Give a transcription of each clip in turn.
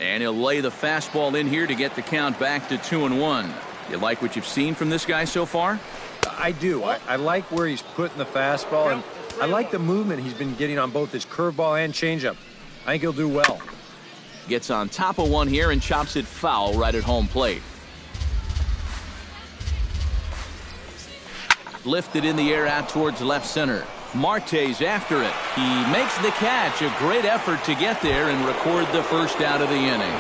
And he'll lay the fastball in here to get the count back to 2-1. You like what you've seen from this guy so far? I do. I like where he's putting the fastball, and I like the movement he's been getting on both his curveball and changeup. I think he'll do well. Gets on top of one here and chops it foul right at home plate. Lifted in the air out towards left center. Marte's after it. He makes the catch. A great effort to get there and record the first out of the inning.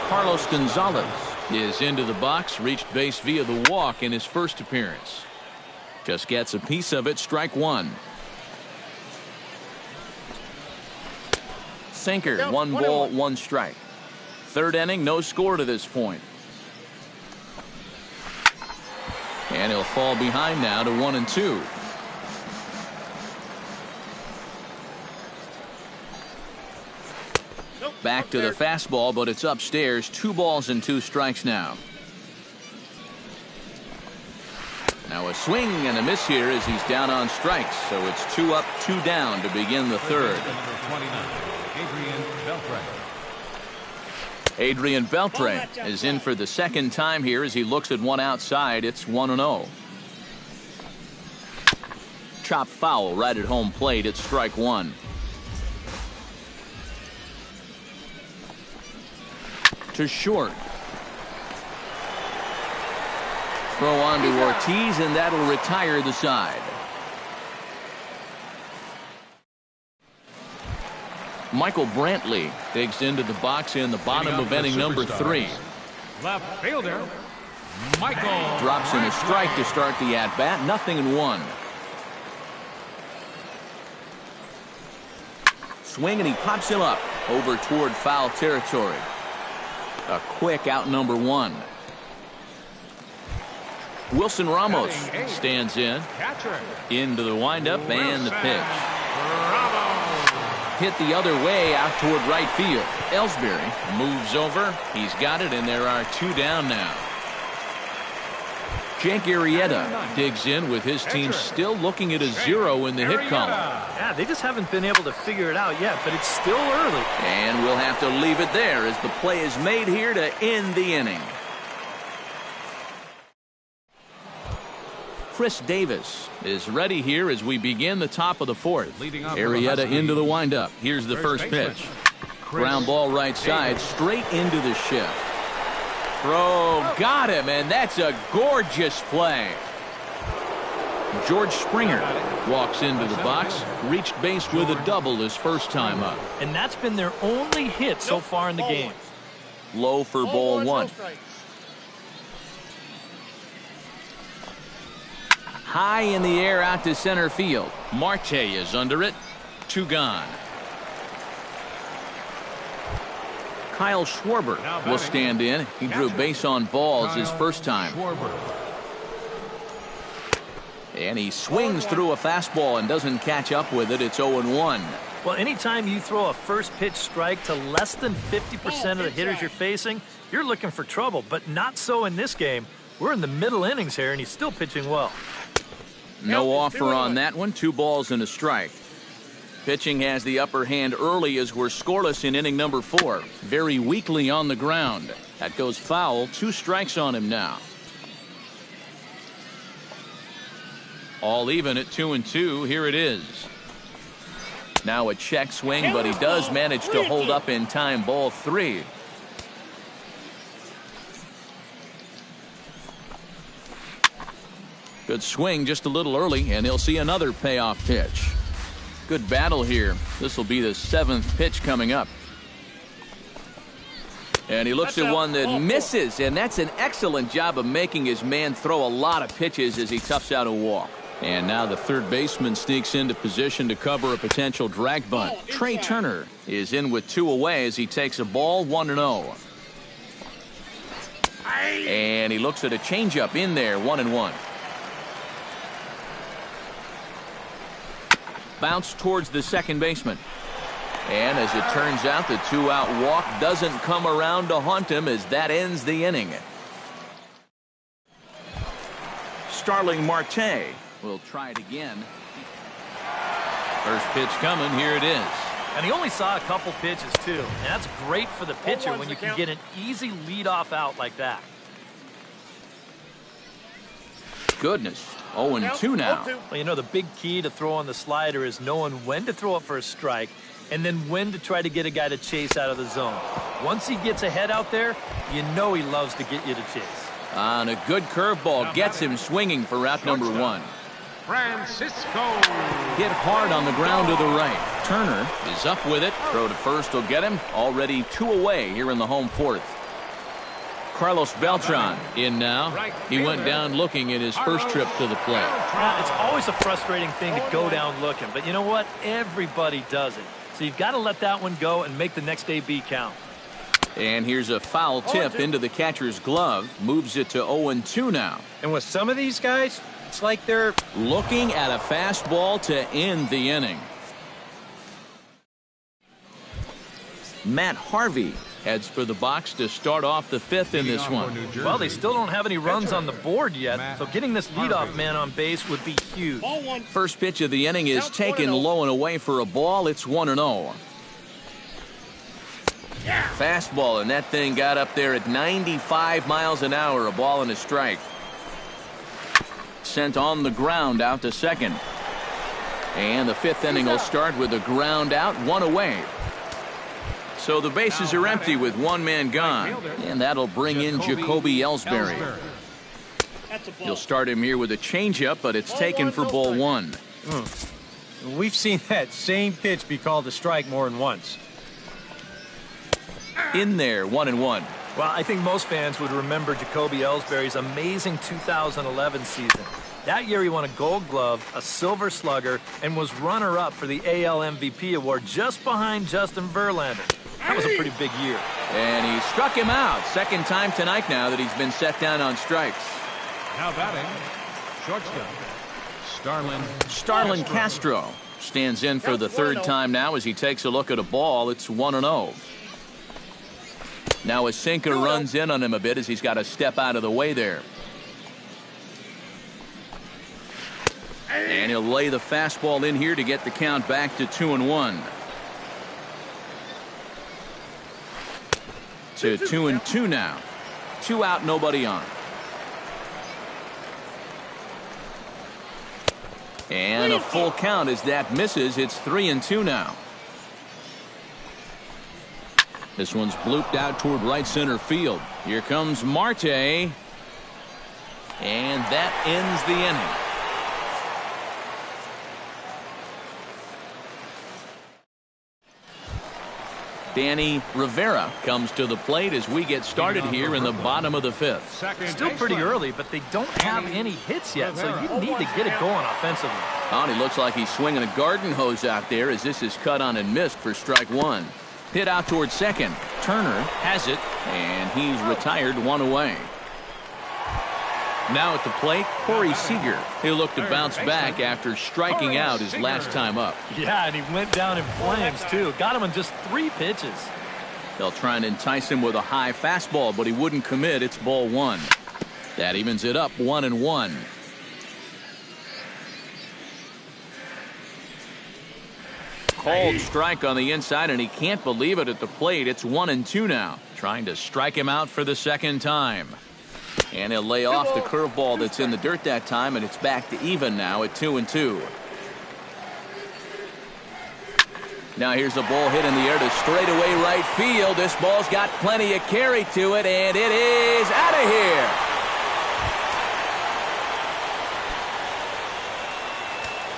Carlos Gonzalez is into the box. Reached base via the walk in his first appearance. Just gets a piece of it. Strike one. Sinker. 1 ball, 1 strike. Third inning, no score to this point. And he'll fall behind now to 1-2. Back to the fastball, but it's upstairs. 2 balls and 2 strikes now. Now a swing and a miss here as he's down on strikes. So it's 2 up, 2 down to begin the third. Adrian Beltre is in for the second time here as he looks at one outside. It's 1-0. Chop foul right at home plate. It's strike one. To short. Throw on to Ortiz, and that'll retire the side. Michael Brantley digs into the box in the bottom of inning number 3. Left fielder, Michael. Drops in a strike to start the at-bat. 0-1. Swing, and he pops him up over toward foul territory. A quick out number 1. Wilson Ramos stands in. Into the windup and the pitch. Hit the other way out toward right field. Ellsbury moves over. He's got it, and there are 2 down now. Jake Arrieta digs in with his team still looking at a 0 in the hit column. Yeah, they just haven't been able to figure it out yet, but it's still early. And we'll have to leave it there as the play is made here to end the inning. Chris Davis is ready here as we begin the top of the 4th. Arrieta into the windup. Here's the first pitch. Ground ball right side, straight into the shift. Throw, got him, and that's a gorgeous play. George Springer walks into the box, reached base with a double his first time up. And that's been their only hit so far in the game. Low for ball 1. High in the air out to center field. Marte is under it. 2 gone. Kyle Schwarber will stand in. He drew base on balls his first time. And he swings through a fastball and doesn't catch up with it. It's 0-1. Well, anytime you throw a first pitch strike to less than 50% of the hitters you're facing, you're looking for trouble. But not so in this game. We're in the middle innings here, and he's still pitching well. No offer on that one. 2 balls and a strike. Pitching has the upper hand early as we're scoreless in inning number 4. Very weakly on the ground. That goes foul. 2 strikes on him now. All even at 2-2. Here it is. Now a check swing, but he does manage to hold up in time. Ball 3. Good swing just a little early, and he'll see another payoff pitch. Good battle here. This will be the 7th pitch coming up. And he looks at one that misses, and that's an excellent job of making his man throw a lot of pitches as he toughs out a walk. And now the third baseman sneaks into position to cover a potential drag bunt. Trey Turner is in with 2 away as he takes a ball. 1-0. And he looks at a changeup in there. 1-1. Bounce towards the second baseman. And as it turns out, the 2-out walk doesn't come around to haunt him as that ends the inning. Starling Marte will try it again. First pitch coming. Here it is. And he only saw a couple pitches, too. And that's great for the pitcher when you can get an easy leadoff out like that. Goodness. 0-2 now. Well, you know, the big key to throwing the slider is knowing when to throw it for a strike and then when to try to get a guy to chase out of the zone. Once he gets ahead out there, you know he loves to get you to chase. On a good curveball, gets him swinging for route number 1. Francisco. Hit hard on the ground to the right. Turner is up with it. Throw to first will get him. Already 2 away here in the home 4th. Carlos Beltran in now. He went down looking at his first trip to the plate. Yeah, it's always a frustrating thing to go down looking, but you know what? Everybody does it. So you've got to let that one go and make the next AB count. And here's a foul tip into the catcher's glove. Moves it to 0-2 now. And with some of these guys, it's like they're looking at a fastball to end the inning. Matt Harvey heads for the box to start off the 5th in this one. Well, they still don't have any runs on the board yet, so getting this leadoff man on base would be huge. First pitch of the inning is taken low and away for a ball. It's 1-0. Fastball, and that thing got up there at 95 miles an hour. A ball and a strike. Sent on the ground out to second. And the 5th inning will start with a ground out, 1 away. So the bases are empty with 1 man gone. And that'll bring in Jacoby Ellsbury. He'll start him here with a changeup, but it's taken for ball 1. We've seen that same pitch be called a strike more than once. In there, 1-1. Well, I think most fans would remember Jacoby Ellsbury's amazing 2011 season. That year he won a Gold Glove, a Silver Slugger, and was runner-up for the AL MVP award just behind Justin Verlander. That was a pretty big year. And he struck him out. Second time tonight now that he's been set down on strikes. Now batting, shortstop, Starlin Castro stands in for the 3rd time now as he takes a look at a ball. It's 1-0. Now a sinker runs in on him a bit as he's got to step out of the way there. And he'll lay the fastball in here to get the count back to 2-1. To 2-2 now. 2 out, nobody on. And a full count as that misses. It's 3-2 now. This one's blooped out toward right center field. Here comes Marte. And that ends the inning. Danny Rivera comes to the plate as we get started here in the bottom of the 5th. Still pretty early, but they don't have any hits yet, so you need to get it going offensively. Oh, he looks like he's swinging a garden hose out there as this is cut on and missed for strike 1. Hit out towards second. Turner has it, and he's retired, 1 away. Now at the plate, Corey Seager. He'll look to bounce back after striking out his last time up. Yeah, and he went down in flames, too. Got him in just 3 pitches. They'll try and entice him with a high fastball, but he wouldn't commit. It's ball 1. That evens it up, 1-1. Called strike on the inside, and he can't believe it at the plate. It's 1-2 now. Trying to strike him out for the 2nd time. And he'll lay off the curveball that's in the dirt that time, and it's back to even now at 2-2. Now here's a ball hit in the air to straightaway right field. This ball's got plenty of carry to it, and it is out of here.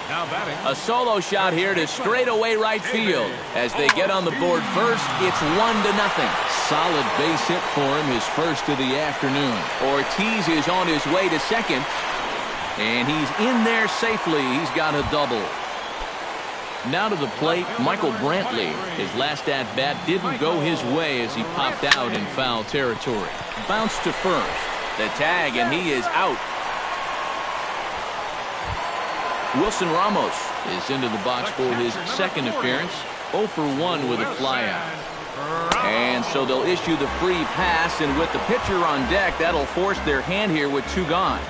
Now batting. A solo shot here to straightaway right field. As they get on the board first, it's 1-0. Solid base hit for him, his first of the afternoon. Ortiz is on his way to second, and he's in there safely. He's got a double. Now to the plate, Michael Brantley. His last at-bat didn't go his way as he popped out in foul territory. Bounced to first. The tag, and he is out. Wilson Ramos is into the box for his 2nd appearance. 0 for 1 with a flyout. And so they'll issue the free pass, and with the pitcher on deck, that'll force their hand here with 2 gone.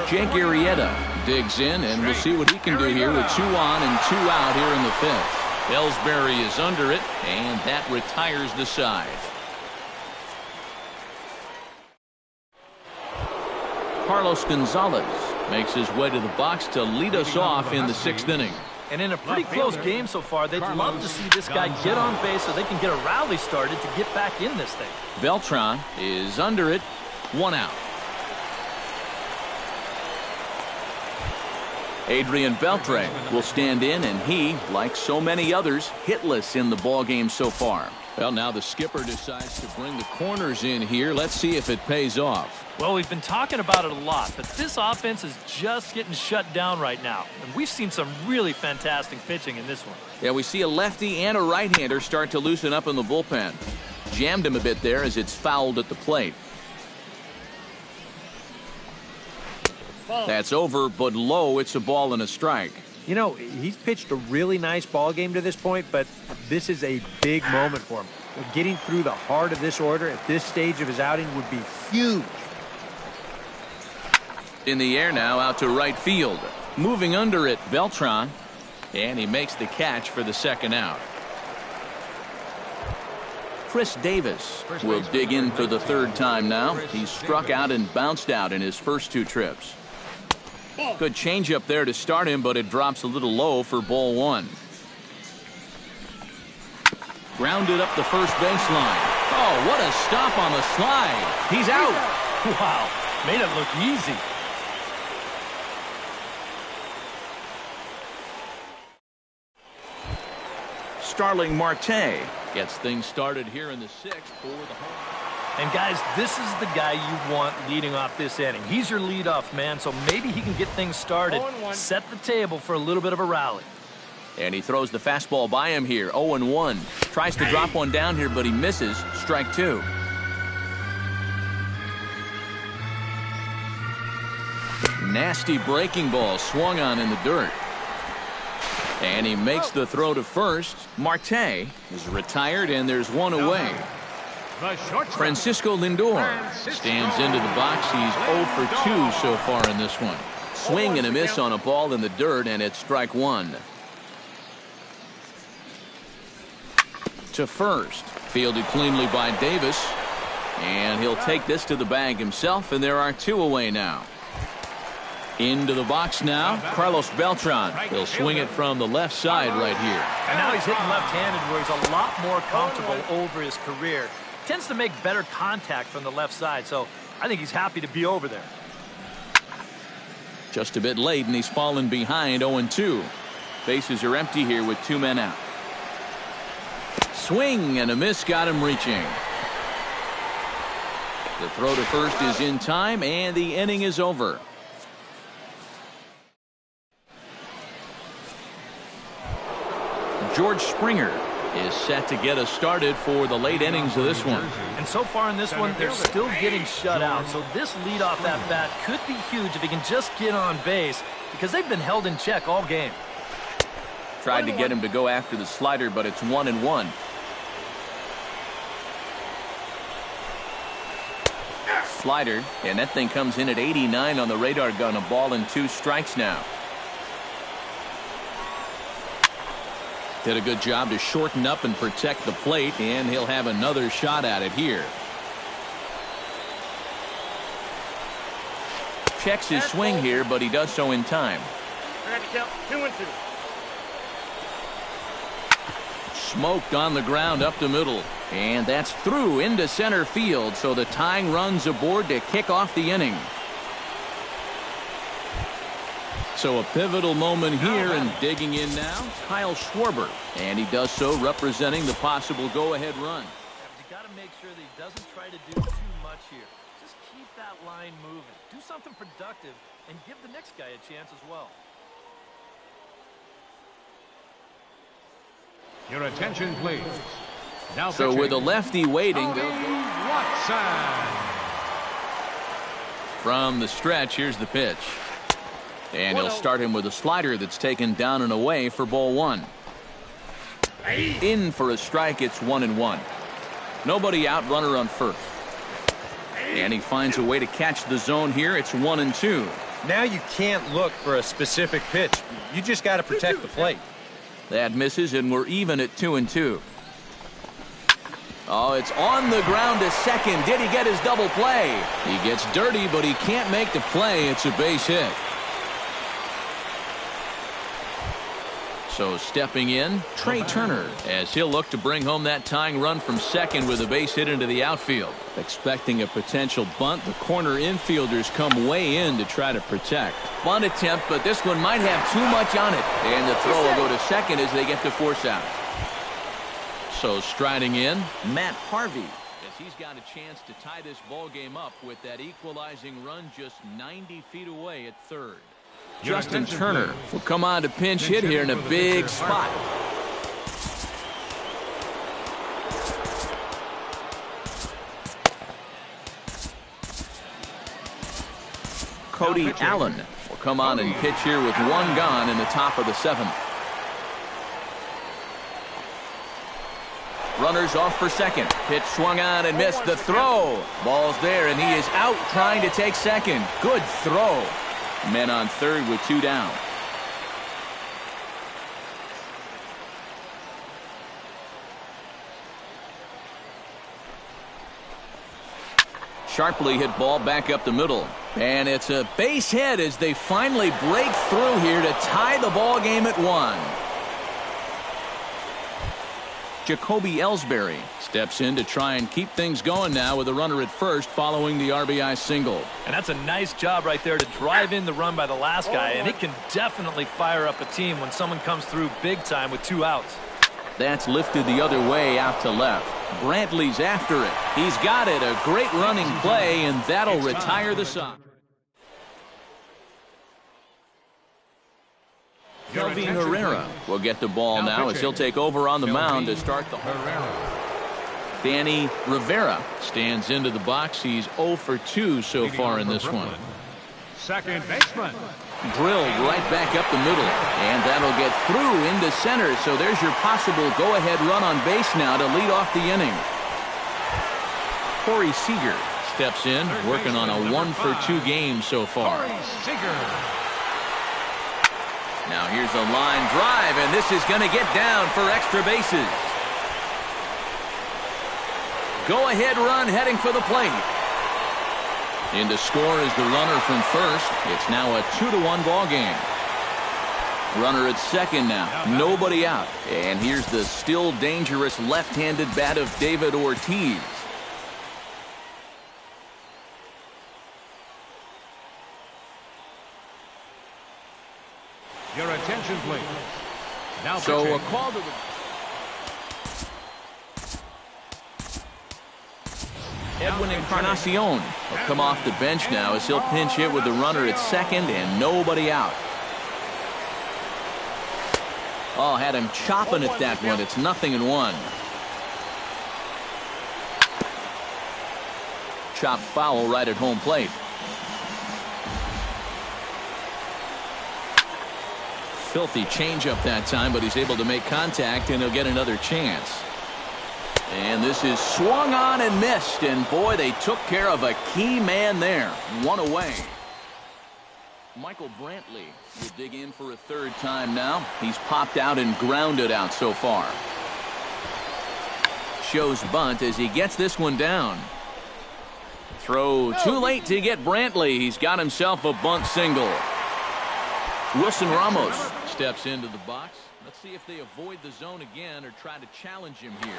Jake Arrieta digs in, and we'll see what he can do here with 2 on and 2 out here in the 5th. Ellsbury is under it, and that retires the side. Carlos Gonzalez makes his way to the box to lead us off in the 6th inning. And in a pretty close game so far, they'd love to see this guy get on base so they can get a rally started to get back in this thing. Beltran is under it, 1 out. Adrian Beltre will stand in, and he, like so many others, hitless in the ballgame so far. Well, now the skipper decides to bring the corners in here. Let's see if it pays off. Well, we've been talking about it a lot, but this offense is just getting shut down right now. And we've seen some really fantastic pitching in this one. Yeah, we see a lefty and a right-hander start to loosen up in the bullpen. Jammed him a bit there as it's fouled at the plate. That's over, but low. It's a ball and a strike. You know, he's pitched a really nice ball game to this point, but this is a big moment for him. Getting through the heart of this order at this stage of his outing would be huge. In the air now, out to right field. Moving under it, Beltran, and he makes the catch for the 2nd out. Chris Davis will dig in for the 3rd time now. He's struck out and bounced out in his first 2 trips. Good changeup there to start him, but it drops a little low for ball 1. Grounded up the first baseline. Oh, what a stop on the slide. He's out. Wow, made it look easy. Starling Marte gets things started here in the 6th for the home. And guys, this is the guy you want leading off this inning. He's your leadoff man, so maybe he can get things started, set the table for a little bit of a rally. And he throws the fastball by him here, 0-1. Tries to drop one down here, but he misses. Strike 2. Nasty breaking ball swung on in the dirt. And he makes the throw to first. Marte is retired, and there's 1 away. Francisco Lindor stands into the box. He's 0 for 2 so far in this one. Swing and a miss on a ball in the dirt, and it's strike 1. To first. Fielded cleanly by Davis. And he'll take this to the bag himself, and there are 2 away now. Into the box now, Carlos Beltran. He'll swing it from the left side right here. And now he's hitting left-handed where he's a lot more comfortable over his career. Tends to make better contact from the left side, so I think he's happy to be over there. Just a bit late, and he's fallen behind 0-2. Bases are empty here with 2 men out. Swing and a miss got him reaching. The throw to first is in time, and the inning is over. George Springer is set to get us started for the late innings of this one. And so far in this one, they're still getting shut out. So this leadoff at bat could be huge if he can just get on base, because they've been held in check all game. Tried to get him to go after the slider, but it's 1-1. Slider, and that thing comes in at 89 on the radar gun. A ball and 2 strikes now. Did a good job to shorten up and protect the plate, and he'll have another shot at it here. Checks his swing here, but he does so in time. Smoked on the ground up the middle, and that's through into center field, so the tying run's aboard to kick off the inning. So a pivotal moment here, and digging in now, Kyle Schwarber. And he does so representing the possible go-ahead run. You got to make sure that he doesn't try to do too much here. Just keep that line moving. Do something productive and give the next guy a chance as well. Your attention, please. Now so with a lefty waiting, Watson. From the stretch, here's the pitch. And he'll start him with a slider that's taken down and away for ball 1. In for a strike, it's 1-1. Nobody out, runner on first. And he finds a way to catch the zone here. It's 1-2. Now you can't look for a specific pitch. You just got to protect the plate. That misses, and we're even at 2-2. Oh, it's on the ground to second. Did he get his double play? He gets dirty, but he can't make the play. It's a base hit. So stepping in, Trey Turner, as he'll look to bring home that tying run from second with a base hit into the outfield. Expecting a potential bunt, the corner infielders come way in to try to protect. Bunt attempt, but this one might have too much on it. And the throw will go to second as they get the force out. So striding in, Matt Harvey, as he's got a chance to tie this ball game up with that equalizing run just 90 feet away at third. Justin Turner will come on to pinch hit here in a big spot. Cody Allen will come on and pitch here with one gone in the top of the seventh. Runners off for second. Pitch swung on and missed. The throw. Ball's there, and he is out trying to take second. Good throw. Men on third with two down. Sharply hit ball back up the middle. And it's a base hit as they finally break through here to tie the ball game at 1. Jacoby Ellsbury steps in to try and keep things going now with a runner at first following the RBI single. And that's a nice job right there to drive in the run by the last guy, and it can definitely fire up a team when someone comes through big time with 2 outs. That's lifted the other way out to left. Brantley's after it. He's got it. A great running play, and that'll retire the Sox. Kelvin Herrera will get the ball now as he'll take over on the mound to start the Danny Rivera stands into the box. He's 0 for 2 so far in this one. Second baseman. Drilled right back up the middle, and that'll get through into center. So there's your possible go-ahead run on base now to lead off the inning. Corey Seager steps in, working on a 1 for 2 game so far. Now here's a line drive, and this is going to get down for extra bases. Go-ahead run heading for the plate. In to score is the runner from first. It's now a 2-1 ball game. Runner at second now. Nobody out. And here's the still dangerous left-handed bat of David Ortiz. Your attention, please. Now so pitching. a call to the... Edwin Encarnacion will come off the bench now as he'll pinch hit with the runner at second and nobody out. Oh, had him chopping at that one. It's 0-1. Chop foul right at home plate. Filthy changeup that time, but he's able to make contact and he'll get another chance. And this is swung on and missed, and boy, they took care of a key man there. 1 away. Michael Brantley will dig in for a third time now. He's popped out and grounded out so far. Shows bunt as he gets this one down. Throw too late to get Brantley. He's got himself a bunt single. Wilson Ramos steps into the box. Let's see if they avoid the zone again or try to challenge him here.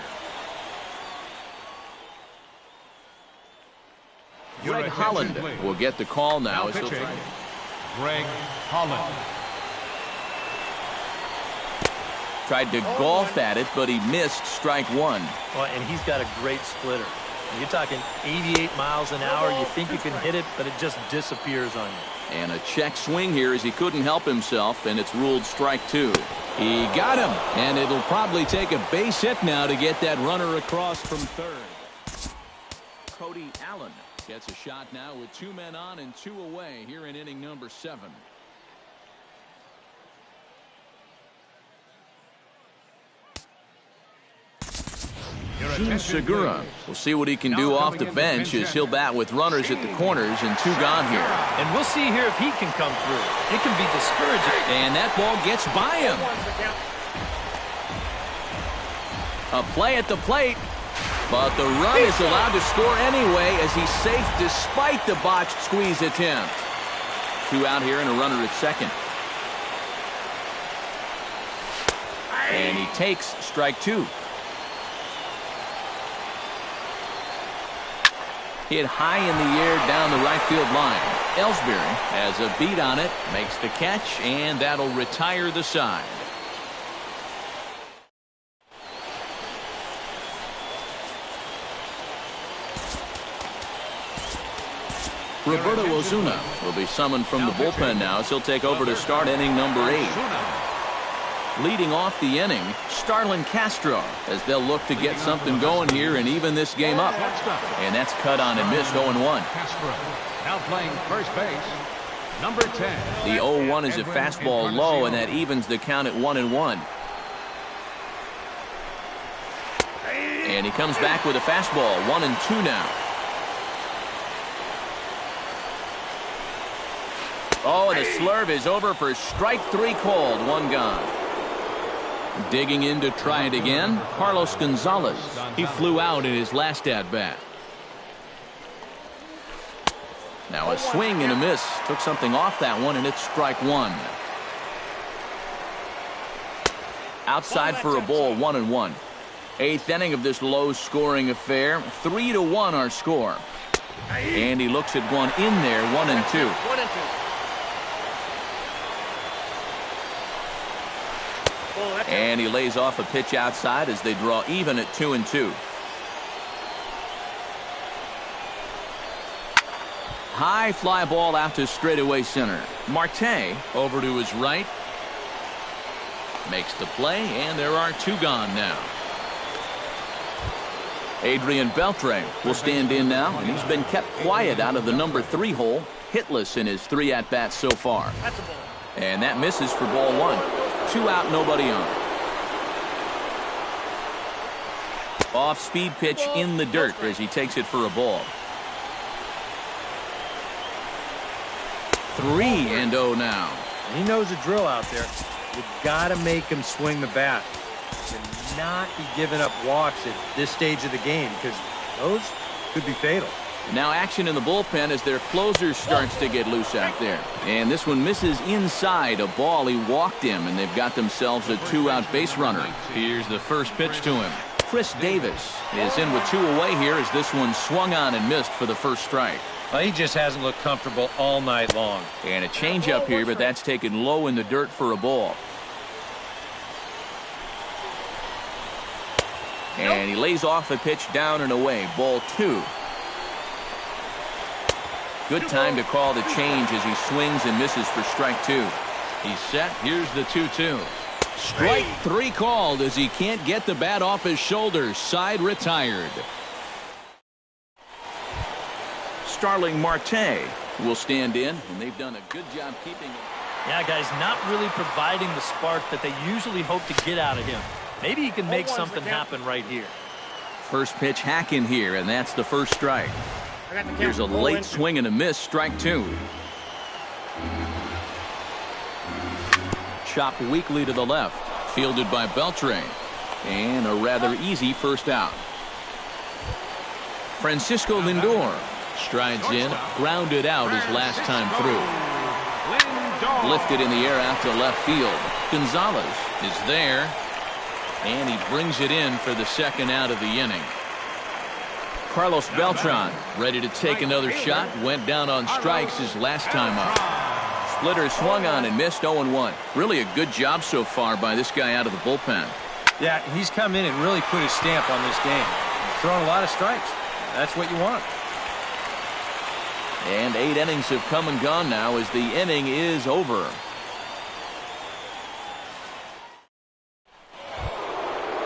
Greg Holland will get the call now. As he'll try. Greg Holland. Tried to golf at it, but he missed strike 1. Well, and he's got a great splitter. You're talking 88 miles an hour. You think you can hit it, but it just disappears on you. And a check swing here as he couldn't help himself, and it's ruled strike 2. He got him, and it'll probably take a base hit now to get that runner across from third. Cody Allen gets a shot now with 2 men on and 2 away here in inning number 7. Gene Segura will see what he can do off the bench as he'll bat with runners at the corners and 2 gone here. And we'll see here if he can come through. It can be discouraging. And that ball gets by him. A play at the plate. But the run is allowed to score anyway as he's safe despite the botched squeeze attempt. 2 out here and a runner at second. And he takes strike 2. Hit high in the air down the right field line. Ellsbury has a beat on it, makes the catch, and that'll retire the side. Roberto Ozuna will be summoned from the bullpen now as he'll take over to start inning number 8. Leading off the inning, Starlin Castro, as they'll look to get something going here and even this game up. And that's cut on and missed 0-1. Castro now playing first base, number 10. The 0-1 is a fastball low, and that evens the count at 1-1. And he comes back with a fastball, 1-2 now. Oh, and the slurve is over for strike 3 called, 1 gone. Digging in to try it again, Carlos Gonzalez. He flew out in his last at-bat. Now a swing and a miss. Took something off that one, and it's strike 1. Outside for a ball, 1-1. 8th inning of this low-scoring affair. 3-1 our score. And he looks at one in there, 1-2. And he lays off a pitch outside as they draw even at 2-2. High fly ball out to straightaway center. Marte over to his right. Makes the play, and there are 2 gone now. Adrian Beltre will stand in now, and he's been kept quiet out of the number 3 hole. Hitless in his 3 at-bats so far. And that misses for ball 1. 2 out, nobody on. Off-speed pitch in the dirt as he takes it for a ball. 3-0 now. He knows the drill out there. You've got to make him swing the bat. And not be giving up walks at this stage of the game, because those could be fatal. Now action in the bullpen as their closer starts to get loose out there. And this one misses inside a ball. He walked him, and they've got themselves a 2-out base runner. Here's the first pitch to him. Chris Davis is in with 2 away here as this one swung on and missed for the first strike. Well, he just hasn't looked comfortable all night long. And a changeup here, but that's taken low in the dirt for a ball. And he lays off a pitch down and away. Ball 2. Good time to call the change as he swings and misses for strike 2. He's set. Here's the 2-2. Strike 3 called as he can't get the bat off his shoulders. Side retired. Starling Marte will stand in, and they've done a good job keeping him. Yeah, guys, not really providing the spark that they usually hope to get out of him. Maybe he can make something happen right here. First pitch hack in here, and that's the first strike. Here's a late swing and a miss, strike 2. Chopped weakly to the left, fielded by Beltre, and a rather easy first out. Francisco Lindor strides in, grounded out his last time through. Lifted in the air out to left field. Gonzalez is there, and he brings it in for the second out of the inning. Carlos Beltran ready to take another shot. Went down on strikes his last time up. Splitter swung on and missed, 0-1. Really a good job so far by this guy out of the bullpen. Yeah, he's come in and really put his stamp on this game. He's throwing a lot of strikes. That's what you want. And 8 innings have come and gone now as the inning is over.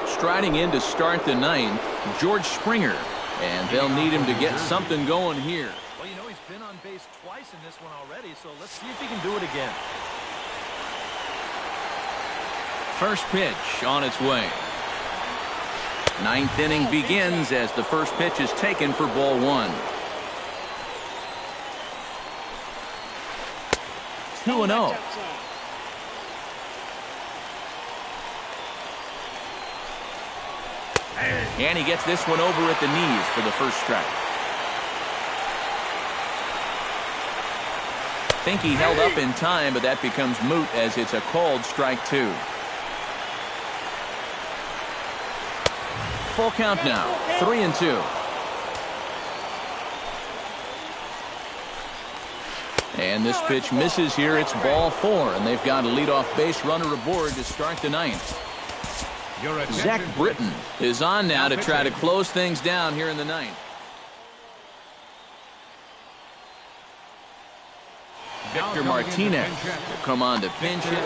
Striding in to start the 9th, George Springer. And they'll need him to get something going here. Well, you know, he's been on base twice in this one already, so let's see if he can do it again. First pitch on its way. 9th inning begins as the first pitch is taken for ball 1. 2-0. And he gets this one over at the knees for the first strike. Think he held up in time, but that becomes moot as it's a called strike two. Full count now, 3-2. And this pitch misses here. It's ball four, and they've got a leadoff base runner aboard to start the ninth. Zach Britton is on now to try to close things down here in the ninth. Victor Martinez will come on to pinch it.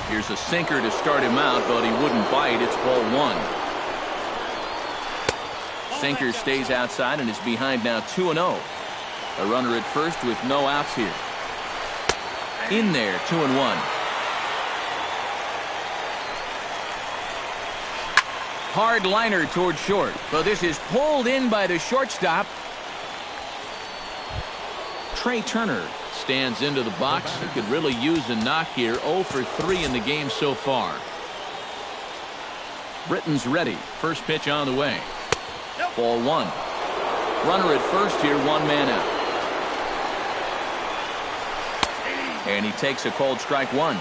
Here's a sinker to start him out, but he wouldn't bite. It's ball one. Sinker stays outside and is behind now 2-0. A runner at first with no outs here. In there, 2-1. Hard liner toward short, but this is pulled in by the shortstop. Trey Turner stands into the box. He could really use a knock here. 0 for 3 in the game so far. Britton's ready. First pitch on the way. Ball one. Runner at first here, one man out. And he takes a called strike one.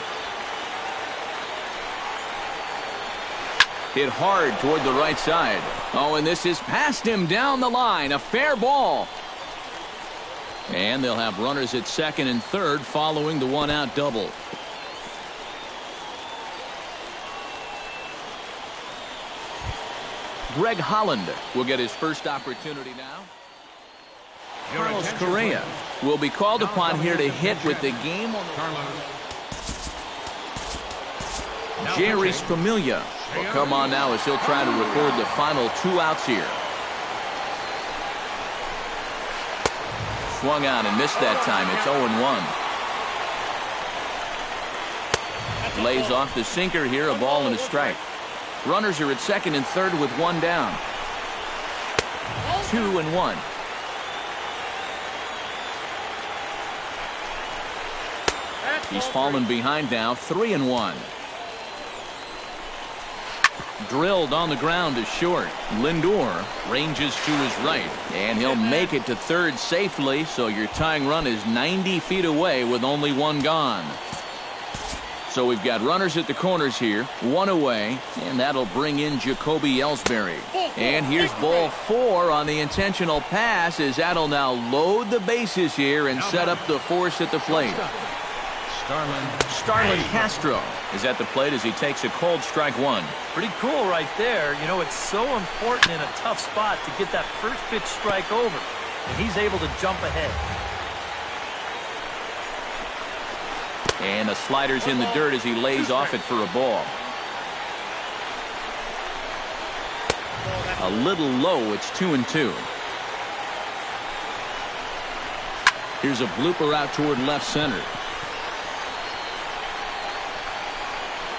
Hit hard toward the right side. Oh, and this is past him down the line. A fair ball. And they'll have runners at second and third following the one-out double. Greg Holland will get his first opportunity now. Carlos Correa will be called upon here to hit with the game on the... Jerry Familia will come on now as he'll try to record the final 2 outs here. Swung on and missed that time. It's 0-1. Lays off the sinker here, a ball and a strike. Runners are at second and third with one down. 2-1. He's fallen behind now, 3-1. Drilled on the ground to short. Lindor ranges to his right, and he'll make it to third safely, so your tying run is 90 feet away with only one gone. So we've got runners at the corners here, one away, and that'll bring in Jacoby Ellsbury. And here's ball four on the intentional pass as that'll now load the bases here and set up the force at the plate. Starlin Castro is at the plate as he takes a cold strike one. Pretty cool right there. You know, it's so important in a tough spot to get that first pitch strike over, and he's able to jump ahead. And the slider's in the dirt as he lays off it for a ball. A little low. It's 2-2. Here's a blooper out toward left center.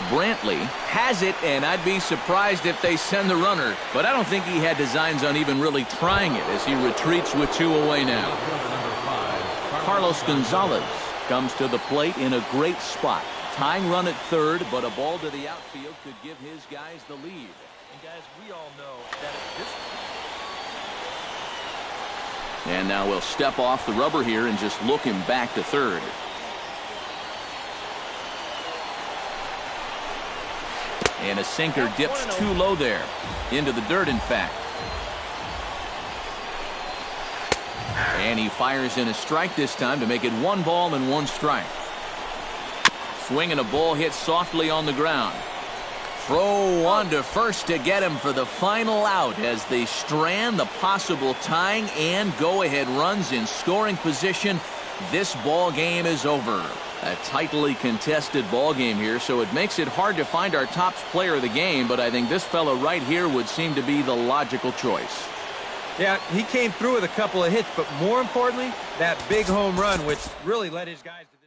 Brantley has it, and I'd be surprised if they send the runner, but I don't think he had designs on even really trying it as he retreats with 2 away now. Carlos Gonzalez comes to the plate in a great spot. Tying run at third, but a ball to the outfield could give his guys the lead. And guys, we all know that at this point. And now we'll step off the rubber here and just look him back to third. And a sinker dips too low there. Into the dirt, in fact. And he fires in a strike this time to make it 1 ball and 1 strike. Swinging a ball hit softly on the ground. Throw one to first to get him for the final out as they strand the possible tying and go-ahead runs in scoring position. This ball game is over. A tightly contested ball game here, so it makes it hard to find our top player of the game, but I think this fella right here would seem to be the logical choice. Yeah, he came through with a couple of hits, but more importantly, that big home run, which really led his guys to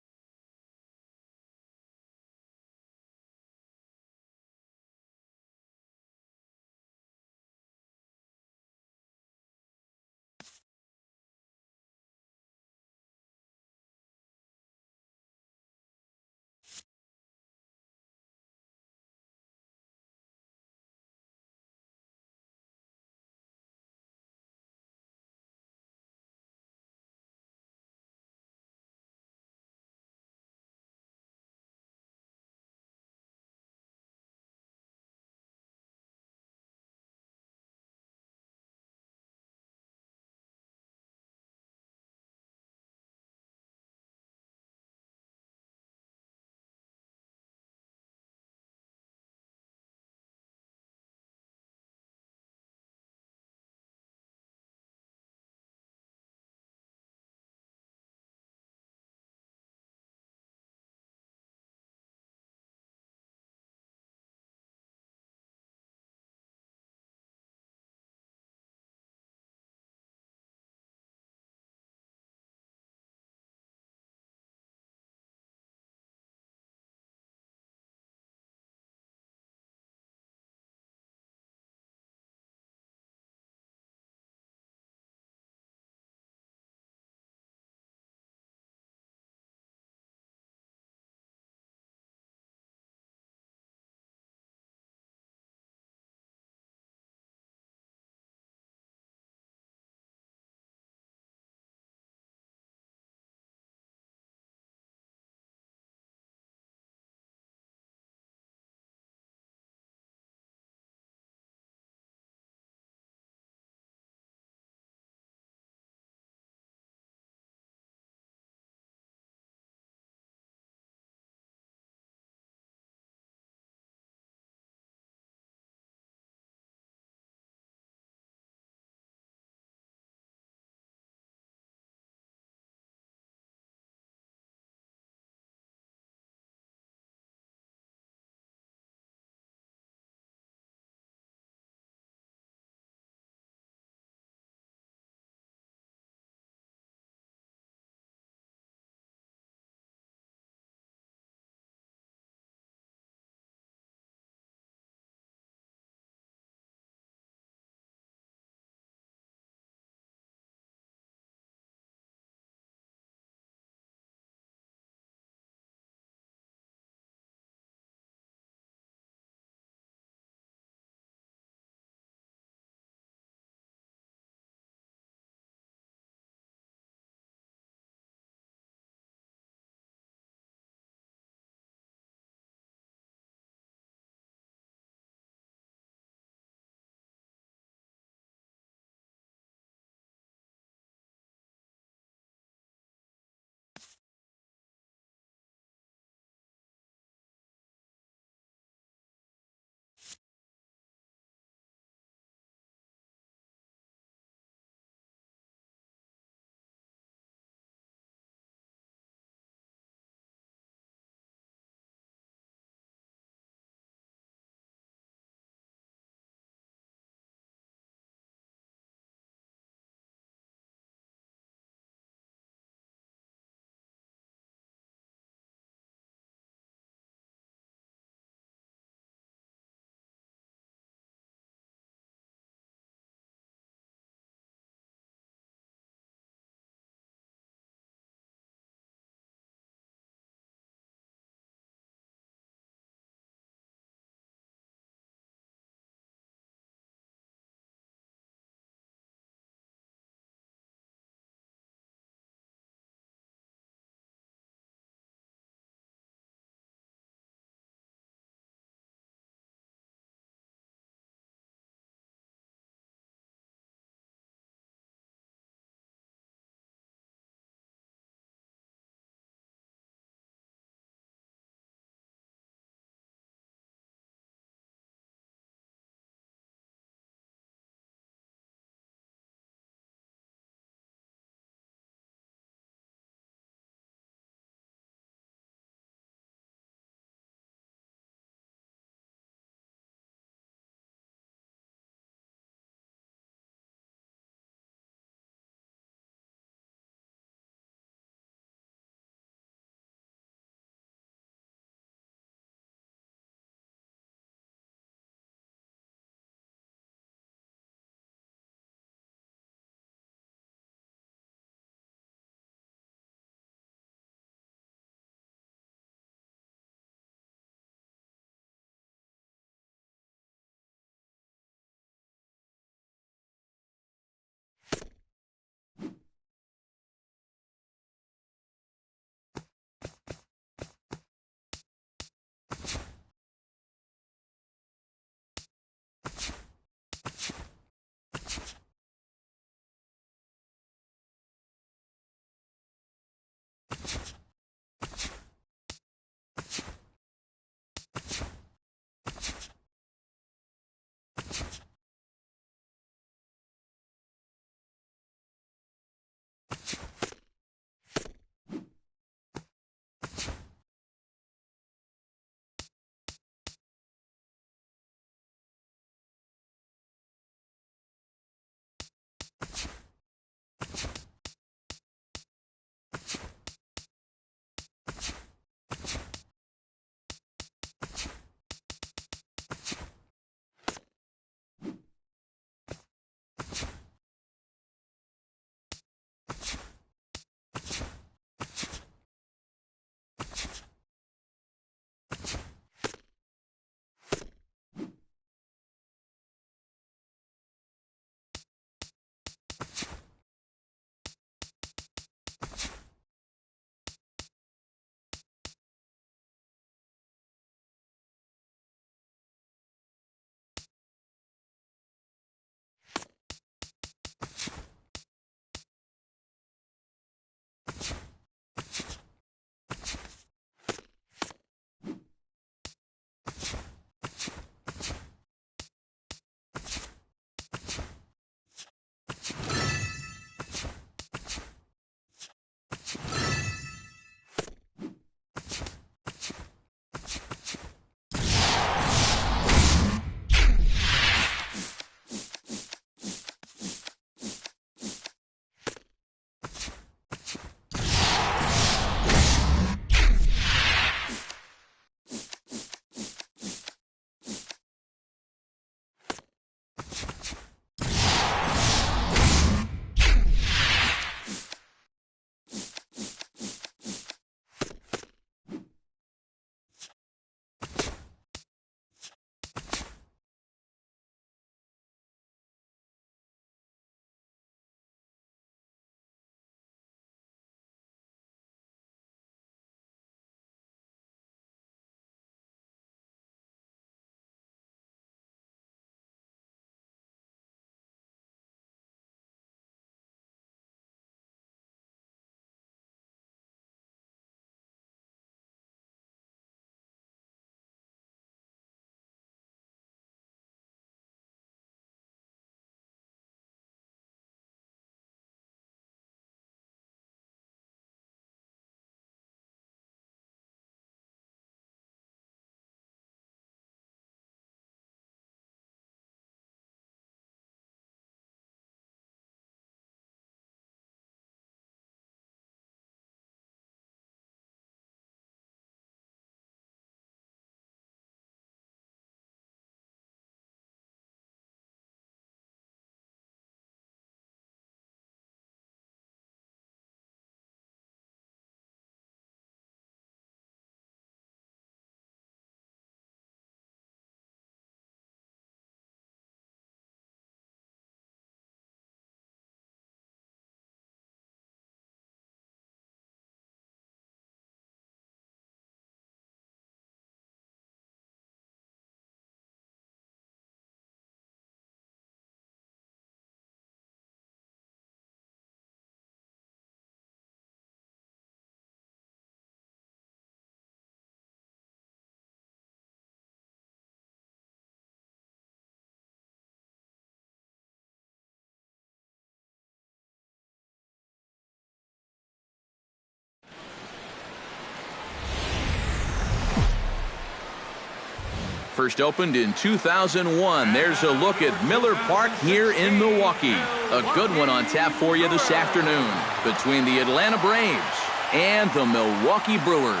First opened in 2001. There's a look at Miller Park here in Milwaukee. A good one on tap for you this afternoon between the Atlanta Braves and the Milwaukee Brewers.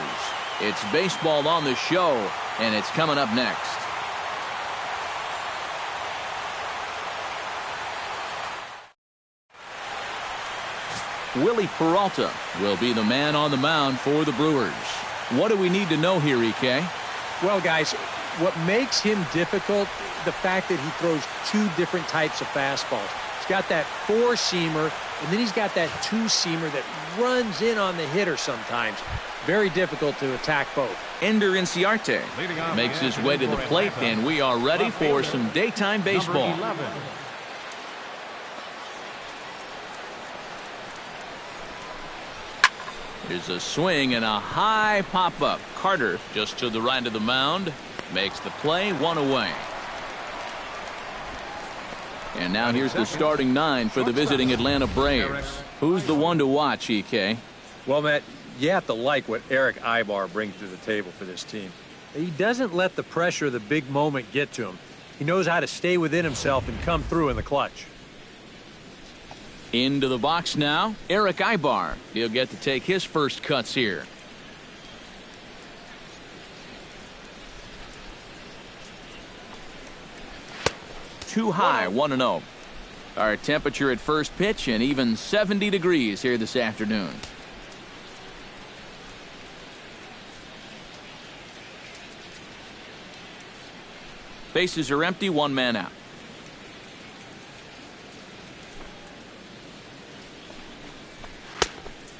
It's baseball on the show, and it's coming up next. Willie Peralta will be the man on the mound for the Brewers. What do we need to know here, EK? Well, guys, what makes him difficult, the fact that he throws two different types of fastballs. He's got that four-seamer, and then he's got that two-seamer that runs in on the hitter sometimes. Very difficult to attack both. Ender Inciarte makes his way to the plate, and we are ready for some daytime baseball. Here's a swing and a high pop-up. Carter just to the right of the mound. Makes the play, 1 away. And now here's the starting 9 for the visiting Atlanta Braves. Who's the one to watch, EK? Well, Matt, you have to like what Eric Ibar brings to the table for this team. He doesn't let the pressure of the big moment get to him. He knows how to stay within himself and come through in the clutch. Into the box now, Eric Ibar. He'll get to take his first cuts here. Too high, 1-0. Our temperature at first pitch and even 70 degrees here this afternoon. Bases are empty, 1 man out.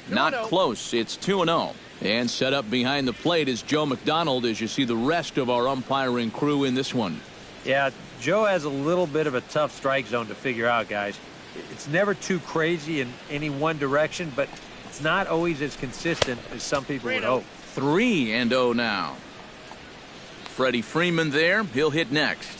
Not close. It's 2-0. And set up behind the plate is Joe McDonald as you see the rest of our umpiring crew in this one. Yeah, Joe has a little bit of a tough strike zone to figure out, guys. It's never too crazy in any one direction, but it's not always as consistent as some people would hope. 3-0 now. Freddie Freeman there. He'll hit next.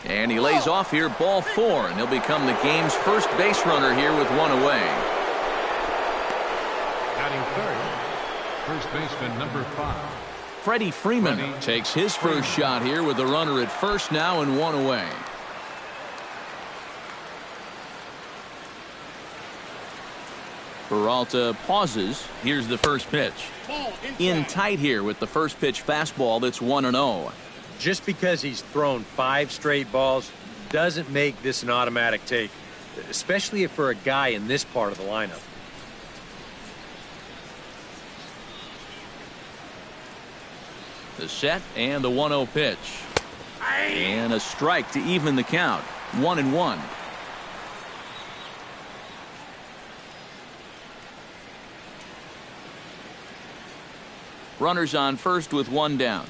And he lays off here, ball 4, and he'll become the game's first base runner here with 1 away. Batting third, first baseman number 5. Freddie Freeman takes his first shot here with the runner at first now and 1 away. Peralta pauses. Here's the first pitch. In tight here with the first pitch fastball that's 1-0. Just because he's thrown 5 straight balls doesn't make this an automatic take, especially if for a guy in this part of the lineup. The set and the 1-0 pitch. And a strike to even the count. 1-1. Runners on first with 1 down.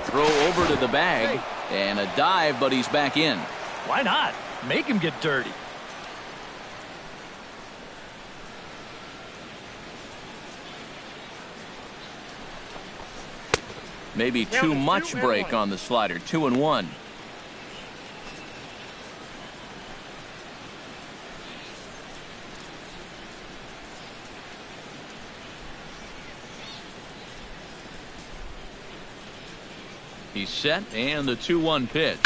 Throw over to the bag and a dive, but he's back in. Why not? Make him get dirty. Maybe too much break on the slider. 2-1. He's set and the 2-1 pitch.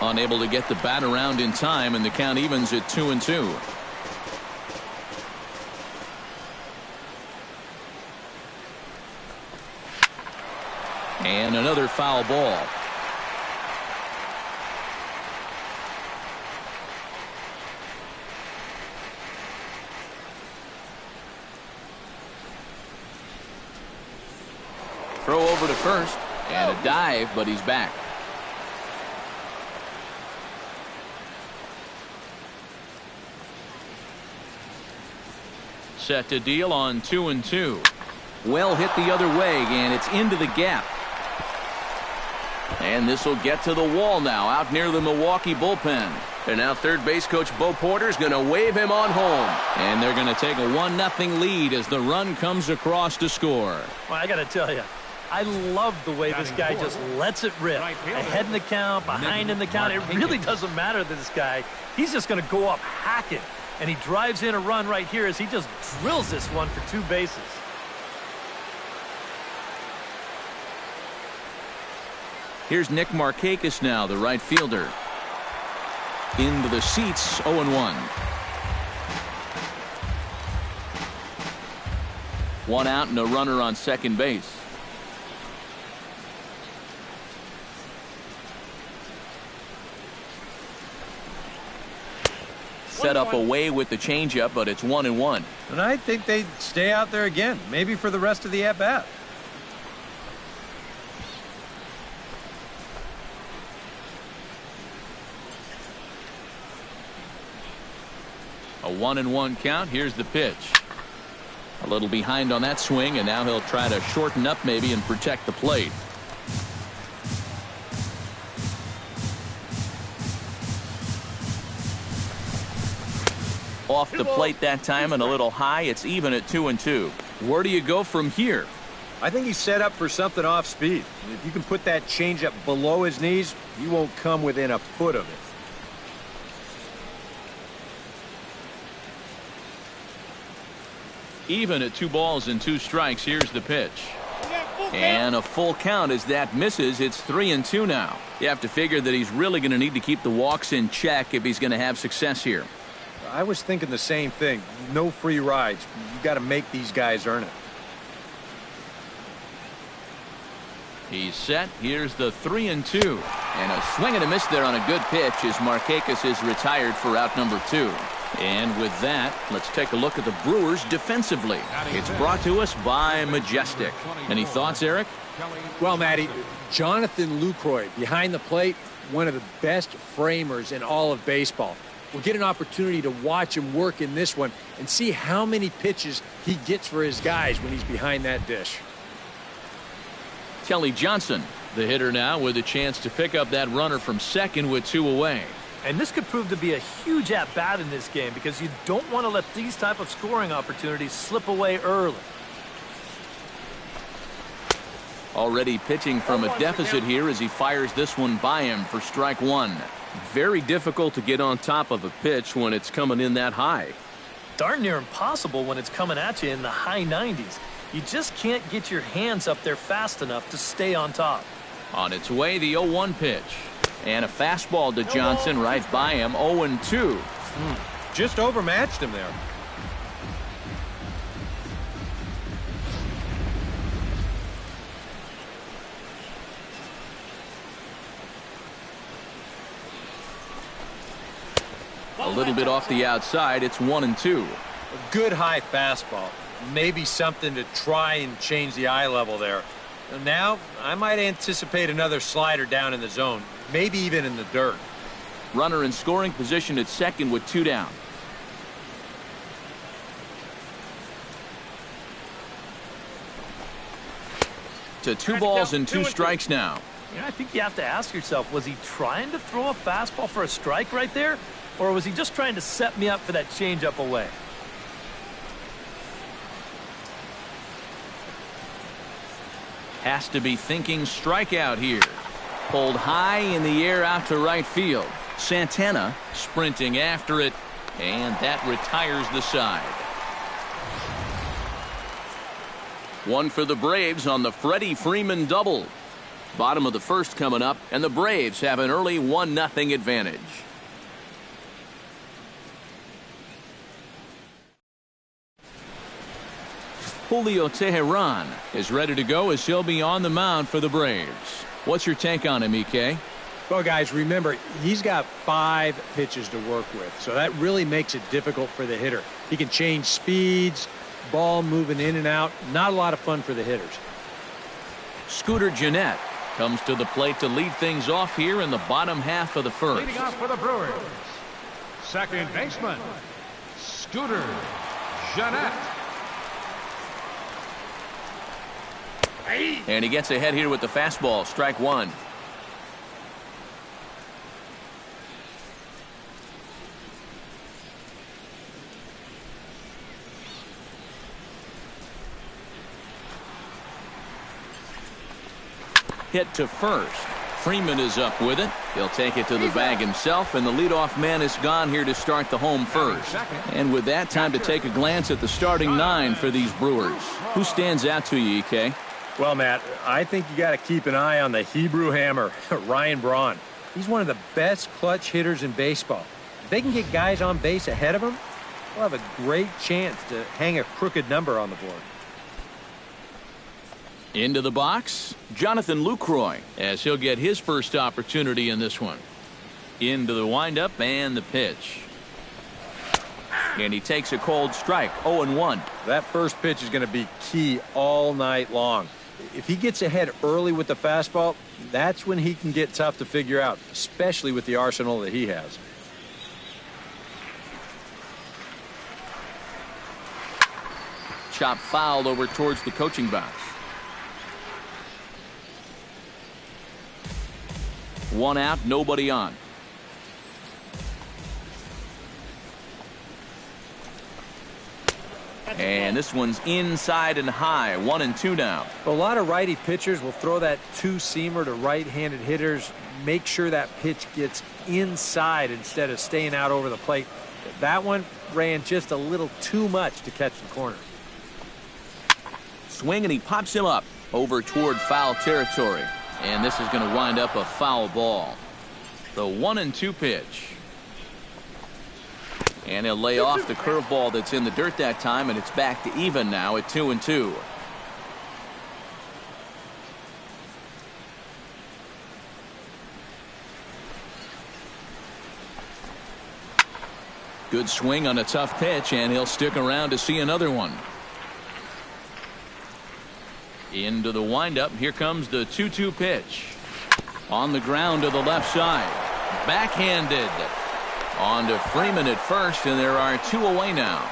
Unable to get the bat around in time, and the count evens at 2-2. And another foul ball. Throw over to first. And a dive, but he's back. Set to deal on 2-2. Well hit the other way, and it's into the gap. And this will get to the wall now, out near the Milwaukee bullpen. And now third base coach Bo Porter's going to wave him on home. And they're going to take a 1-0 lead as the run comes across to score. Well, I got to tell you, I love the way this guy just lets it rip. Ahead in the count, behind in the count. It really doesn't matter to this guy. He's just going to go up hacking. And he drives in a run right here as he just drills this one for 2 bases. Here's Nick Markakis now, the right fielder. Into the seats, 0-1. 1 out and a runner on second base. Set up away with the changeup, but it's 1-1. And I think they'd stay out there again, maybe for the rest of the at-bat. A 1-1 count. Here's the pitch. A little behind on that swing, and now he'll try to shorten up maybe and protect the plate. Off the plate that time and a little high. It's even at 2-2. Where do you go from here? I think he's set up for something off speed. If you can put that changeup below his knees, he won't come within a foot of it. Even at 2 balls and 2 strikes. Here's the pitch. And a full count as that misses. It's 3-2 now. You have to figure that he's really going to need to keep the walks in check if he's going to have success here. I was thinking the same thing. No free rides. You got to make these guys earn it. He's set. Here's the 3-2. And a swing and a miss there on a good pitch as Markakis is retired for out number 2. And with that, let's take a look at the Brewers defensively. It's brought to us by Majestic. Any thoughts, Eric? Well, Matty, Jonathan Lucroy behind the plate, one of the best framers in all of baseball. We'll get an opportunity to watch him work in this one and see how many pitches he gets for his guys when he's behind that dish. Kelly Johnson, the hitter now, with a chance to pick up that runner from second with 2 away. And this could prove to be a huge at-bat in this game because you don't want to let these type of scoring opportunities slip away early. Already pitching from a deficit here as he fires this one by him for strike 1. Very difficult to get on top of a pitch when it's coming in that high. Darn near impossible when it's coming at you in the high 90s. You just can't get your hands up there fast enough to stay on top. On its way, the 0-1 pitch. And a fastball to Johnson right by him, 0-2. Just overmatched him there. A little bit off the outside, it's 1-2. A good high fastball. Maybe something to try and change the eye level there. Now, I might anticipate another slider down in the zone, maybe even in the dirt. Runner in scoring position at second with 2 down. To 2 balls and 2 strikes now. Yeah, I think you have to ask yourself, was he trying to throw a fastball for a strike right there? Or was he just trying to set me up for that changeup away? Has to be thinking strikeout here. Pulled high in the air out to right field. Santana sprinting after it, and that retires the side. One for the Braves on the Freddie Freeman double. Bottom of the first coming up, and the Braves have an early 1-0 advantage. Julio Teheran is ready to go as he'll be on the mound for the Braves. What's your take on him, EK? Well, guys, remember, he's got 5 pitches to work with, so that really makes it difficult for the hitter. He can change speeds, ball moving in and out. Not a lot of fun for the hitters. Scooter Gennett comes to the plate to lead things off here in the bottom half of the first. Leading off for the Brewers, second baseman, Scooter Gennett. And he gets ahead here with the fastball, strike 1. Hit to first. Freeman is up with it. He'll take it to the bag himself, and the leadoff man is gone here to start the home first. And with that, time to take a glance at the starting 9 for these Brewers. Who stands out to you, EK? Well, Matt, I think you got to keep an eye on the Hebrew Hammer, Ryan Braun. He's one of the best clutch hitters in baseball. If they can get guys on base ahead of him, they'll have a great chance to hang a crooked number on the board. Into the box, Jonathan Lucroy, as he'll get his first opportunity in this one. Into the windup and the pitch. And he takes a cold strike, 0-1. That first pitch is going to be key all night long. If he gets ahead early with the fastball, that's when he can get tough to figure out, especially with the arsenal that he has. Chop fouled over towards the coaching box. 1 out, nobody on. And this one's inside and high. 1-2 now. A lot of righty pitchers will throw that two-seamer to right-handed hitters. Make sure that pitch gets inside instead of staying out over the plate. That one ran just a little too much to catch the corner. Swing, and he pops him up over toward foul territory. And this is going to wind up a foul ball. The 1-2 pitch. And he'll lay off the curveball that's in the dirt that time, and it's back to even now at 2-2. Good swing on a tough pitch, and he'll stick around to see another one. Into the windup. Here comes the 2-2 pitch. On the ground to the left side. Backhanded. On to Freeman at first, and there are 2 away now.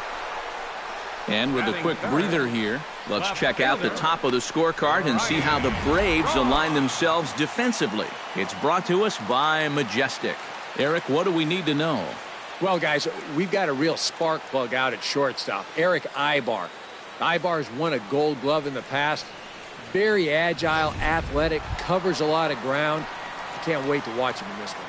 And with a quick breather here, let's check out the top of the scorecard and see how the Braves align themselves defensively. It's brought to us by Majestic. Eric, what do we need to know? Well, guys, we've got a real spark plug out at shortstop, Eric Ibar. Ibar's won a Gold Glove in the past. Very agile, athletic, covers a lot of ground. I can't wait to watch him in this one.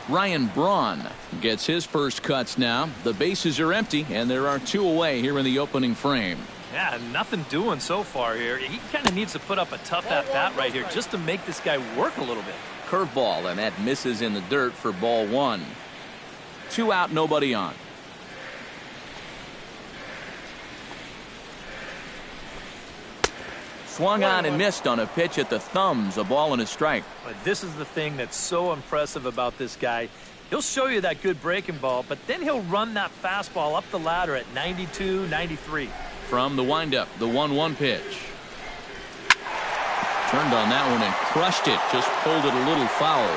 Ryan Braun gets his first cuts now. The bases are empty, and there are 2 away here in the opening frame. Yeah, nothing doing so far here. He kind of needs to put up a tough at-bat right here just to make this guy work a little bit. Curveball, and that misses in the dirt for ball 1. 2 out, nobody on. Swung on and missed on a pitch at the thumbs. A ball and a strike. But this is the thing that's so impressive about this guy. He'll show you that good breaking ball, but then he'll run that fastball up the ladder at 92, 93. From the windup, the 1-1 pitch. Turned on that one and crushed it. Just pulled it a little foul.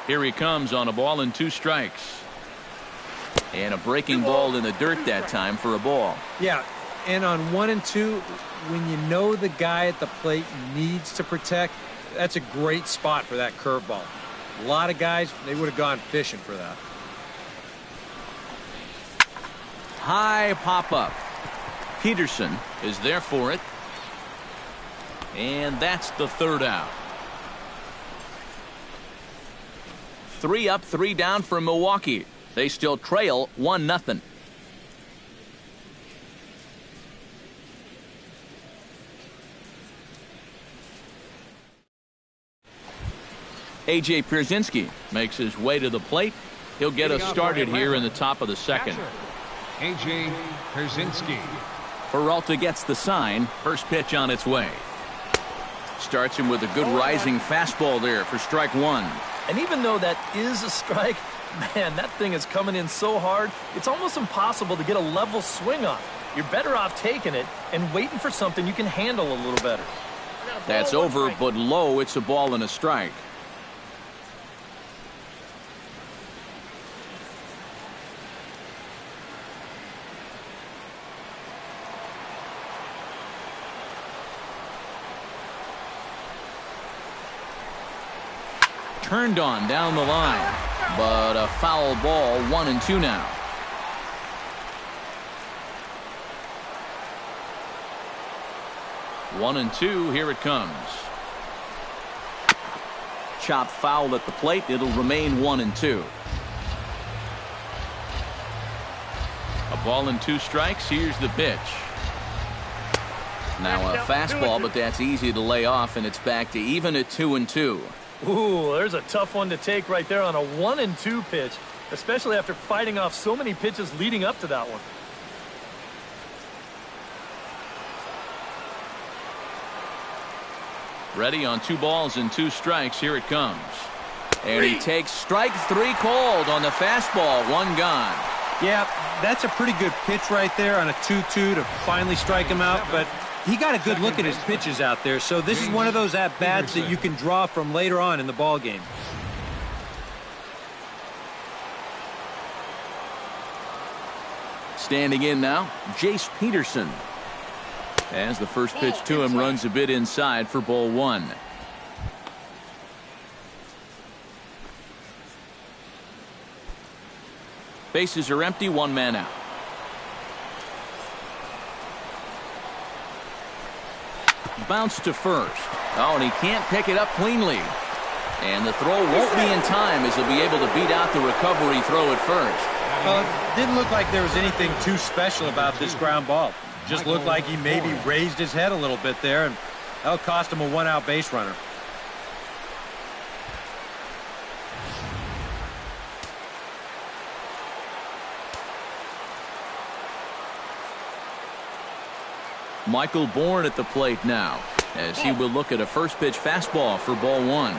Here he comes on a ball and 2 strikes. And a breaking ball in the dirt that time for a ball. Yeah, and on 1 and 2, when you know the guy at the plate needs to protect, that's a great spot for that curveball. A lot of guys, they would have gone fishing for that. High pop-up. Peterson is there for it. And that's the 3rd out. 3 up, 3 down for Milwaukee. They still trail 1-0. A.J. Pierzynski makes his way to the plate. He'll get us started here in the top of the 2nd. A.J. Pierzynski. Peralta gets the sign. First pitch on its way. Starts him with a good rising fastball there for strike 1. And even though that is a strike, man, that thing is coming in so hard, it's almost impossible to get a level swing off. You're better off taking it and waiting for something you can handle a little better. That's over, but low. It's a ball and a strike. Turned on down the line, but a foul ball. 1-2 now. One and two. Here it comes. Chop foul at the plate. It'll remain 1-2. A ball and 2 strikes. Here's the pitch. Now a fastball, but that's easy to lay off, and it's back to even at 2-2. Ooh, there's a tough one to take right there on a 1-2 pitch, especially after fighting off so many pitches leading up to that one. Ready on 2 balls and 2 strikes. Here it comes. And he takes strike 3 called on the fastball. 1 gone. Yeah, that's a pretty good pitch right there on a 2-2 to finally strike him out, but he got a good look at his pitches out there, so this is one of those at-bats that you can draw from later on in the ball game. Standing in now, Jace Peterson. As the first pitch to him runs a bit inside for ball 1. Bases are empty, one man out. Bounce to first. Oh, and he can't pick it up cleanly. And the throw won't be in time as he'll be able to beat out the recovery throw at first. Well, it didn't look like there was anything too special about this ground ball. Just looked like he maybe raised his head a little bit there, and that'll cost him a one-out base runner. Michael Bourne at the plate now, as he will look at a first pitch fastball for ball one.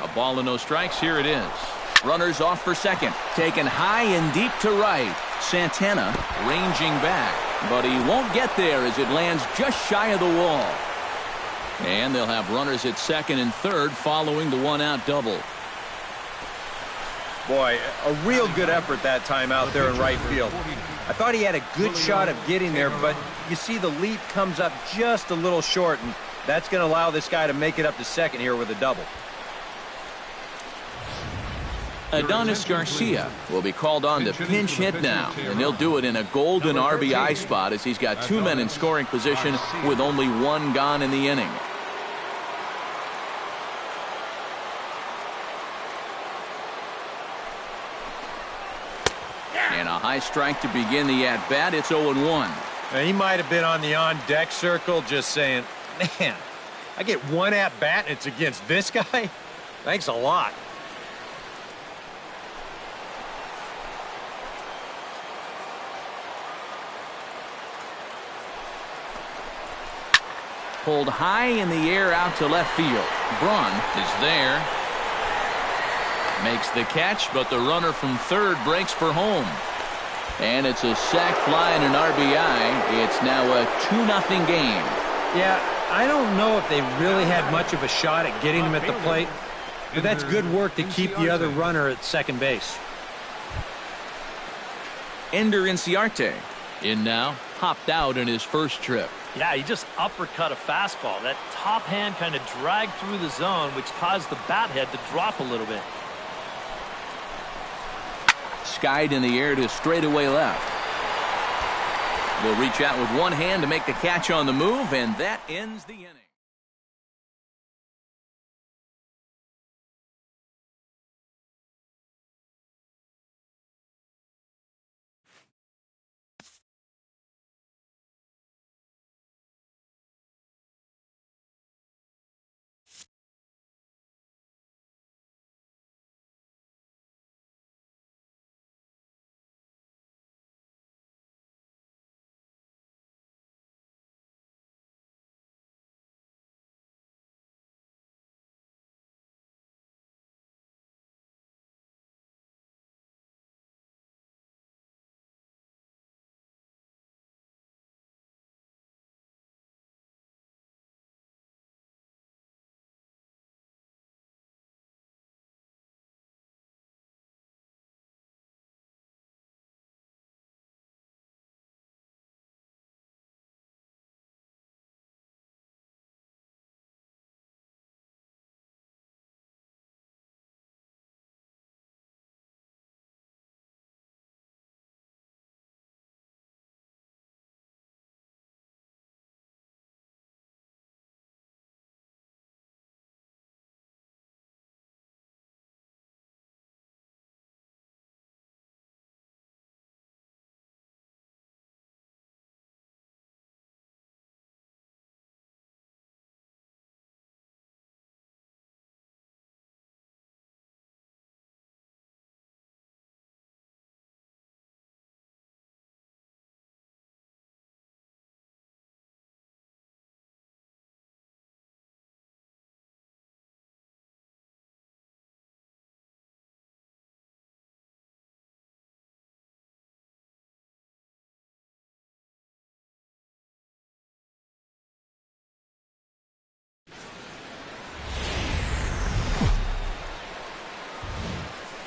A ball and no strikes. Here it is. Runners off for second. Taken high and deep to right. Santana ranging back, but he won't get there as it lands just shy of the wall. And they'll have runners at second and third following the one-out double. Boy, a real good effort that time out there in right field. I thought he had a good shot of getting there, but you see the leap comes up just a little short, and that's going to allow this guy to make it up to second here with a double. Adonis Garcia will be called on to pinch hit now, and he'll do it in a golden RBI spot as he's got two men in scoring position with only one gone in the inning. And a high strike to begin the at-bat. It's 0-1. Now, he might have been on the on-deck circle just saying, man, I get one at-bat and it's against this guy? Thanks a lot. Pulled high in the air out to left field. Braun is there. Makes the catch, but the runner from third breaks for home. And it's a sac fly and an RBI. It's now a 2-0 game. Yeah, I don't know if they really had much of a shot at getting him at the plate, but that's good work to keep the other runner at second base. Ender Inciarte in now, hopped out in his first trip. Yeah, he just uppercut a fastball. That top hand kind of dragged through the zone, which caused the bat head to drop a little bit. Skied in the air to straightaway left. Will reach out with one hand to make the catch on the move, and that ends the inning.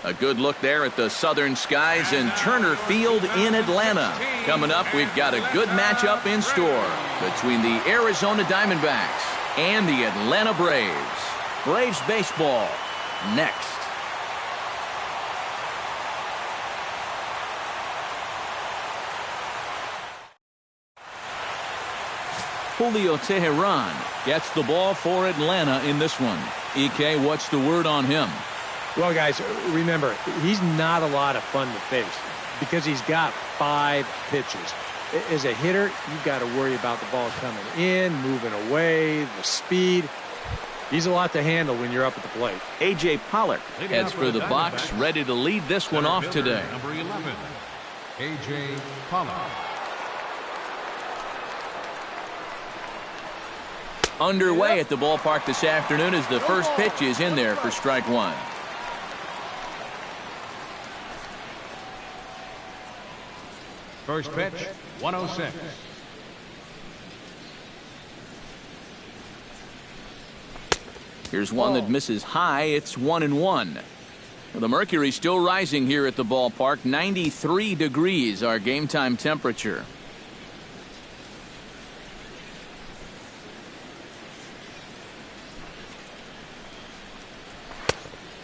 A good look there at the southern skies and Turner Field in Atlanta. Coming up, we've got a good matchup in store between the Arizona Diamondbacks and the Atlanta Braves. Braves baseball next. Julio Teheran gets the ball for Atlanta in this one. EK, what's the word on him? Well, guys, remember, he's not a lot of fun to face because he's got 5 pitches. As a hitter, you've got to worry about the ball coming in, moving away, the speed. He's a lot to handle when you're up at the plate. A.J. Pollock heads for the box, ready to lead this one off today. Number 11, A.J. Pollock. Underway at the ballpark this afternoon as the first pitch is in there for strike one. First pitch, 106. Here's one that misses high. It's 1-1. The mercury still rising here at the ballpark. 93 degrees, our game time temperature.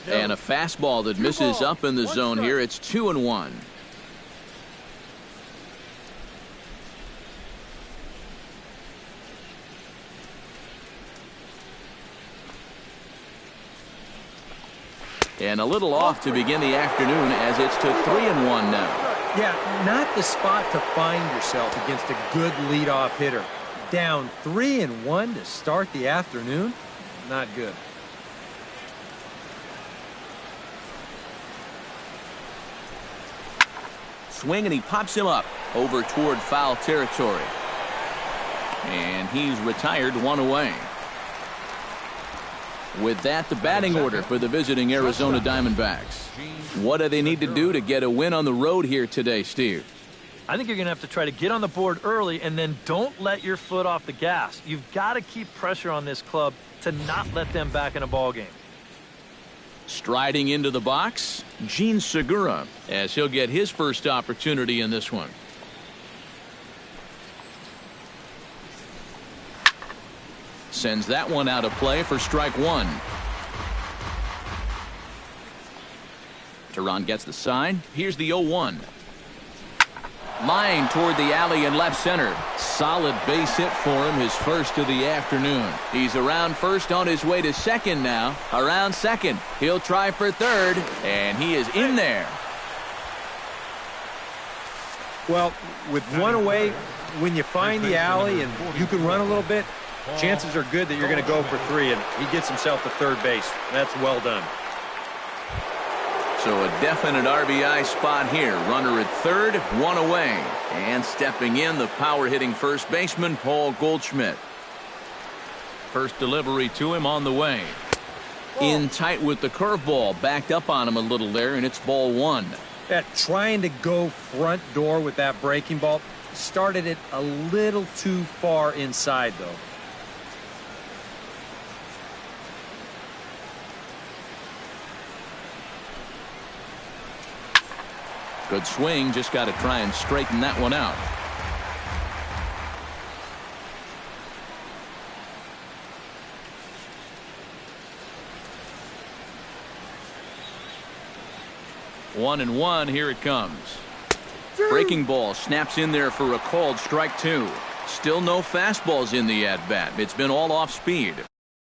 And a fastball that misses up in the zone here. It's 2-1. And a little off to begin the afternoon as it's to 3-1 now. Yeah, not the spot to find yourself against a good leadoff hitter. Down 3-1 to start the afternoon? Not good. Swing, and he pops him up over toward foul territory. And he's retired, 1 away. With that, the batting order for the visiting Arizona Diamondbacks. What do they need to do to get a win on the road here today, Steve? I think you're going to have to try to get on the board early and then don't let your foot off the gas. You've got to keep pressure on this club to not let them back in a ball game. Striding into the box, Gene Segura, as he'll get his first opportunity in this one. Sends that one out of play for strike one. Teheran gets the sign. Here's the 0-1. Line toward the alley in left center. Solid base hit for him, his first of the afternoon. He's around first, on his way to second now. Around second. He'll try for third, and he is in there. Well, with one away, when you find the alley and you can run a little bit, chances are good that you're going to go for 3, and he gets himself to third base. That's well done. So a definite RBI spot here. Runner at third, 1 away. And stepping in, the power-hitting first baseman, Paul Goldschmidt. First delivery to him on the way. In tight with the curveball. Backed up on him a little there, and it's ball 1. Trying to go front door with that breaking ball. Started it a little too far inside, though. Good swing, just got to try and straighten that one out. One and one, here it comes. Breaking ball snaps in there for a called strike 2. Still no fastballs in the at-bat. It's been all off speed.